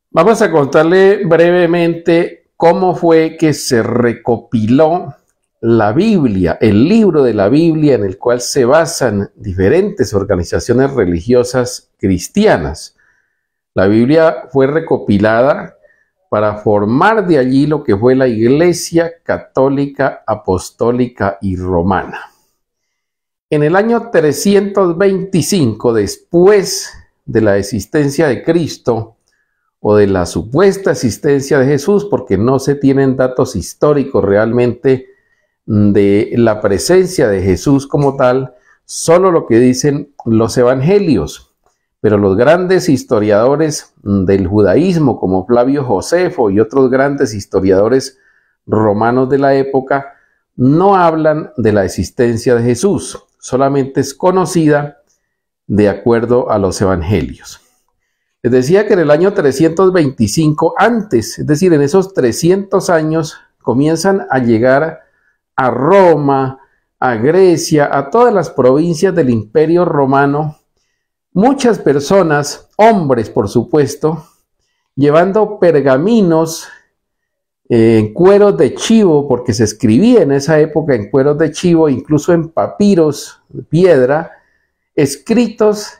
Vamos a contarle brevemente cómo fue que se recopiló la Biblia, el libro de la Biblia en el cual se basan diferentes organizaciones religiosas cristianas. La Biblia fue recopilada para formar de allí lo que fue la Iglesia Católica, Apostólica y Romana. En el año 325, después de la existencia de Cristo, o de la supuesta existencia de Jesús, porque no se tienen datos históricos realmente de la presencia de Jesús como tal, solo lo que dicen los evangelios. Pero los grandes historiadores del judaísmo, como Flavio Josefo y otros grandes historiadores romanos de la época, no hablan de la existencia de Jesús, solamente es conocida de acuerdo a los evangelios. Les decía que en el año 325 antes, es decir, en esos 300 años, comienzan a llegar a Roma, a Grecia, a todas las provincias del Imperio Romano, muchas personas, hombres por supuesto, llevando pergaminos en cueros de chivo, porque se escribía en esa época en cueros de chivo, incluso en papiros de piedra, escritos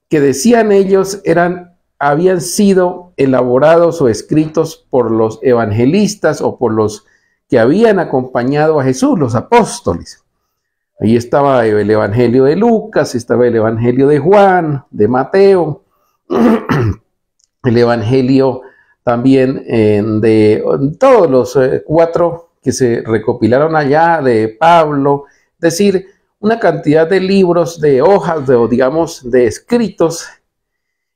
que decían ellos habían sido elaborados o escritos por los evangelistas o por los que habían acompañado a Jesús, los apóstoles. Ahí estaba el evangelio de Lucas, estaba el evangelio de Juan, de Mateo, el evangelio también de todos los cuatro que se recopilaron allá, de Pablo, es decir, una cantidad de libros, de hojas, digamos, de escritos.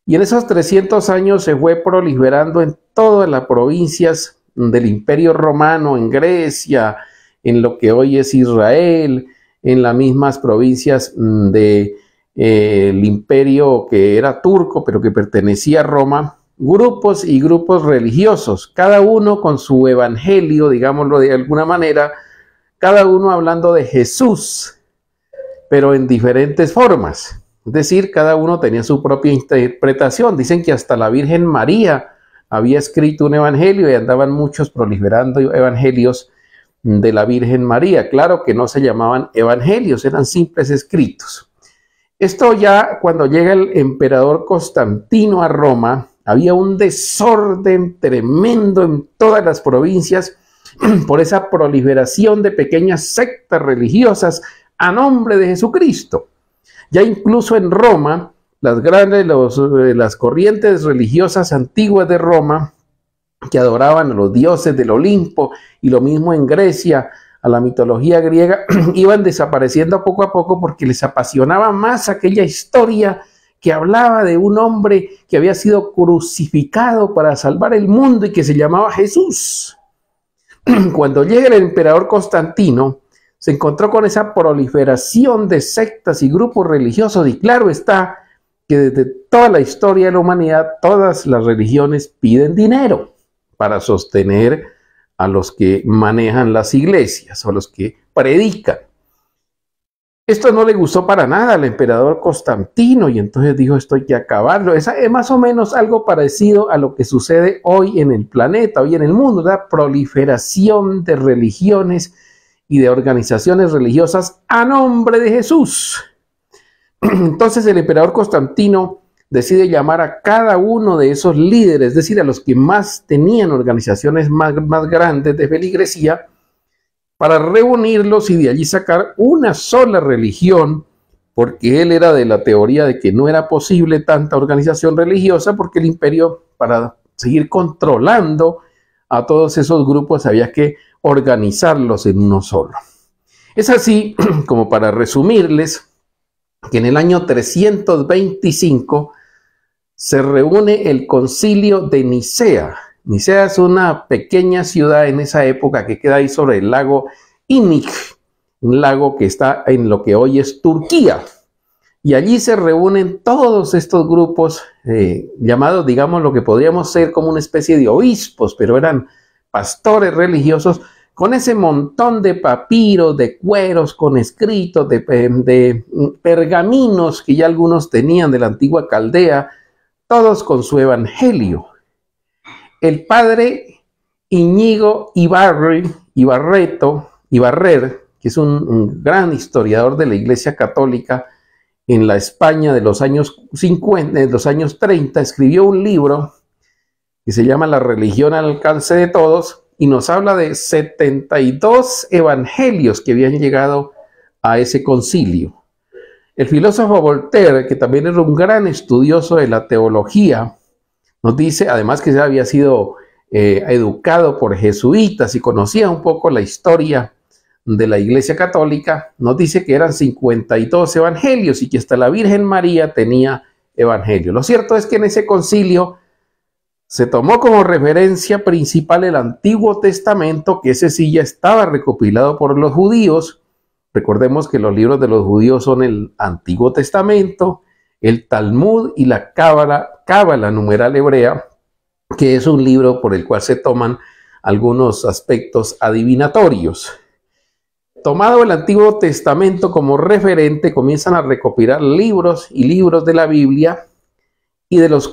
Y en esos 300 años se fue proliferando en todas las provincias del Imperio Romano, en Grecia, en lo que hoy es Israel, en las mismas provincias del imperio que era turco, pero que pertenecía a Roma, grupos y grupos religiosos, cada uno con su evangelio, digámoslo de alguna manera, cada uno hablando de Jesús, pero en diferentes formas. Es decir, cada uno tenía su propia interpretación. Dicen que hasta la Virgen María había escrito un evangelio y andaban muchos proliferando evangelios de la Virgen María. Claro que no se llamaban evangelios, eran simples escritos. Esto ya cuando llega el emperador Constantino a Roma, había un desorden tremendo en todas las provincias por esa proliferación de pequeñas sectas religiosas a nombre de Jesucristo. Ya incluso en Roma, las corrientes religiosas antiguas de Roma, que adoraban a los dioses del Olimpo, y lo mismo en Grecia, a la mitología griega, iban desapareciendo poco a poco porque les apasionaba más aquella historia que hablaba de un hombre que había sido crucificado para salvar el mundo y que se llamaba Jesús. Cuando llega el emperador Constantino, se encontró con esa proliferación de sectas y grupos religiosos, y claro está que desde toda la historia de la humanidad todas las religiones piden dinero para sostener a los que manejan las iglesias o a los que predican. Esto no le gustó para nada al emperador Constantino y entonces dijo: esto hay que acabarlo. Es más o menos algo parecido a lo que sucede hoy en el planeta, hoy en el mundo, la proliferación de religiones y de organizaciones religiosas a nombre de Jesús. Entonces el emperador Constantino decide llamar a cada uno de esos líderes, es decir, a los que más tenían organizaciones más grandes de feligresía, para reunirlos y de allí sacar una sola religión, porque él era de la teoría de que no era posible tanta organización religiosa, porque el imperio, para seguir controlando a todos esos grupos, había que organizarlos en uno solo. Es así como, para resumirles, que en el año 325 se reúne el concilio de Nicea. Nicea es una pequeña ciudad en esa época que queda ahí sobre el lago Inik, un lago que está en lo que hoy es Turquía. Y allí se reúnen todos estos grupos llamados, digamos, lo que podríamos ser como una especie de obispos, pero eran pastores religiosos, con ese montón de papiros, de cueros, con escritos, de pergaminos que ya algunos tenían de la antigua Caldea, todos con su evangelio. el padre Íñigo Ibarrer, que es un gran historiador de la Iglesia Católica en la España de los años 50, de los años 30, escribió un libro que se llama La religión al alcance de todos y nos habla de 72 evangelios que habían llegado a ese concilio. El filósofo Voltaire, que también era un gran estudioso de la teología, nos dice, además que había sido educado por jesuitas y conocía un poco la historia de la Iglesia Católica, nos dice que eran 52 evangelios y que hasta la Virgen María tenía evangelio. Lo cierto es que en ese concilio se tomó como referencia principal el Antiguo Testamento, que ese sí ya estaba recopilado por los judíos. Recordemos que los libros de los judíos son el Antiguo Testamento, el Talmud y la Cábala numeral hebrea, que es un libro por el cual se toman algunos aspectos adivinatorios. Tomado el Antiguo Testamento como referente, comienzan a recopilar libros y libros de la Biblia, y de los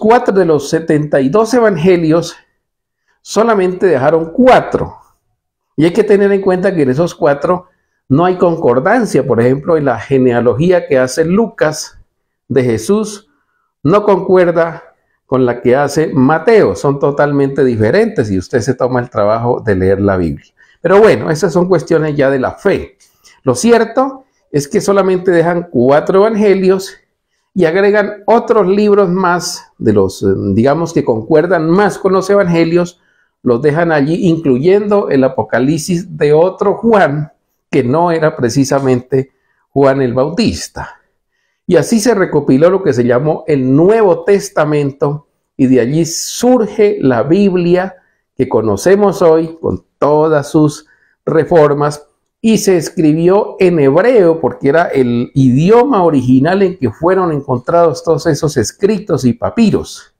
72 evangelios, solamente dejaron 4. Y hay que tener en cuenta que en esos 4 no hay concordancia. Por ejemplo, en la genealogía que hace Lucas de Jesús, no concuerda con la que hace Mateo. Son totalmente diferentes y usted se toma el trabajo de leer la Biblia. Pero bueno, esas son cuestiones ya de la fe. Lo cierto es que solamente dejan 4 evangelios y agregan otros libros más de los, digamos, que concuerdan más con los evangelios, los dejan allí, incluyendo el Apocalipsis de otro Juan, que no era precisamente Juan el Bautista. Y así se recopiló lo que se llamó el Nuevo Testamento, y de allí surge la Biblia que conocemos hoy con todas sus reformas, y se escribió en hebreo porque era el idioma original en que fueron encontrados todos esos escritos y papiros.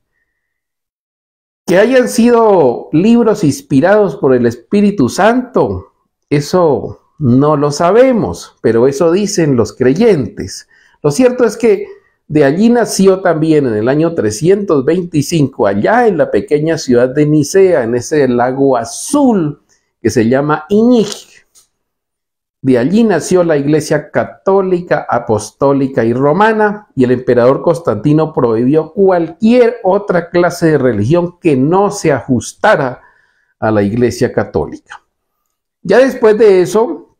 Que hayan sido libros inspirados por el Espíritu Santo, eso no lo sabemos, pero eso dicen los creyentes. Lo cierto es que de allí nació también en el año 325, allá en la pequeña ciudad de Nicea, en ese lago azul que se llama Iñij. De allí nació la Iglesia Católica, Apostólica y Romana, y el emperador Constantino prohibió cualquier otra clase de religión que no se ajustara a la Iglesia Católica. Ya después de eso,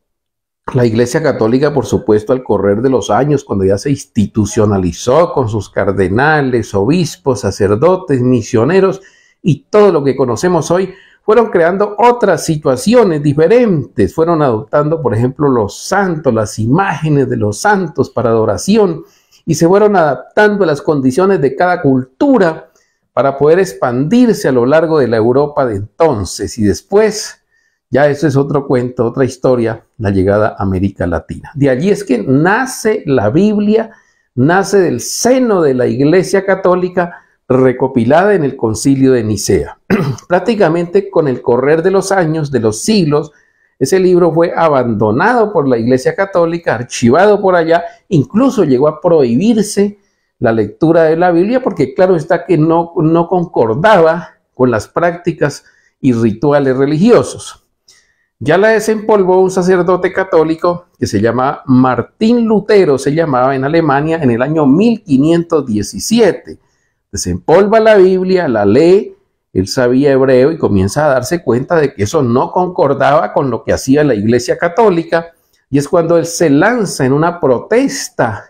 la Iglesia Católica, por supuesto, al correr de los años, cuando ya se institucionalizó con sus cardenales, obispos, sacerdotes, misioneros y todo lo que conocemos hoy, fueron creando otras situaciones diferentes. Fueron adoptando, por ejemplo, los santos, las imágenes de los santos para adoración, y se fueron adaptando a las condiciones de cada cultura para poder expandirse a lo largo de la Europa de entonces. Y después, ya eso es otro cuento, otra historia, la llegada a América Latina. De allí es que nace la Biblia, nace del seno de la Iglesia Católica, recopilada en el Concilio de Nicea. Prácticamente con el correr de los años, de los siglos, ese libro fue abandonado por la Iglesia Católica, archivado por allá, incluso llegó a prohibirse la lectura de la Biblia porque claro está que no concordaba con las prácticas y rituales religiosos. Ya la desempolvó un sacerdote católico que se llama Martín Lutero, se llamaba, en Alemania, en el año 1517. Desempolva la Biblia, la lee, él sabía hebreo y comienza a darse cuenta de que eso no concordaba con lo que hacía la Iglesia Católica, y es cuando él se lanza en una protesta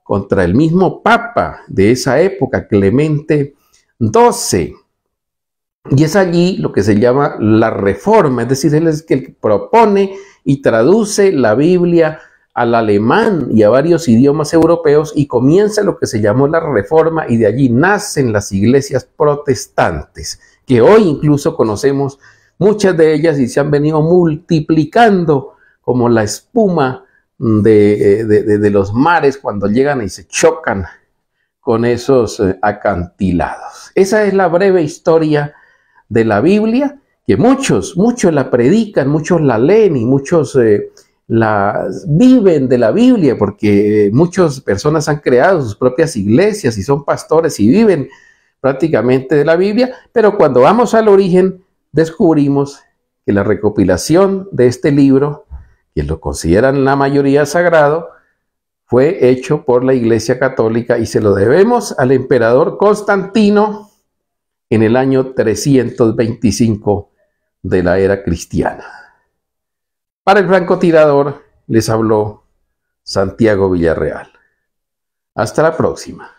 contra el mismo Papa de esa época, Clemente XII. Y es allí lo que se llama la Reforma, es decir, él es el que propone y traduce la Biblia al alemán y a varios idiomas europeos, y comienza lo que se llamó la Reforma, y de allí nacen las iglesias protestantes, que hoy incluso conocemos muchas de ellas y se han venido multiplicando como la espuma de los mares cuando llegan y se chocan con esos acantilados. Esa es la breve historia de la Biblia, que muchos la predican, muchos la leen y muchos la viven de la Biblia, porque muchas personas han creado sus propias iglesias y son pastores y viven prácticamente de la Biblia, pero cuando vamos al origen descubrimos que la recopilación de este libro, que lo consideran la mayoría sagrado, fue hecho por la Iglesia Católica y se lo debemos al emperador Constantino en el año 325 de la era cristiana. Para el francotirador les habló Santiago Villarreal. Hasta la próxima.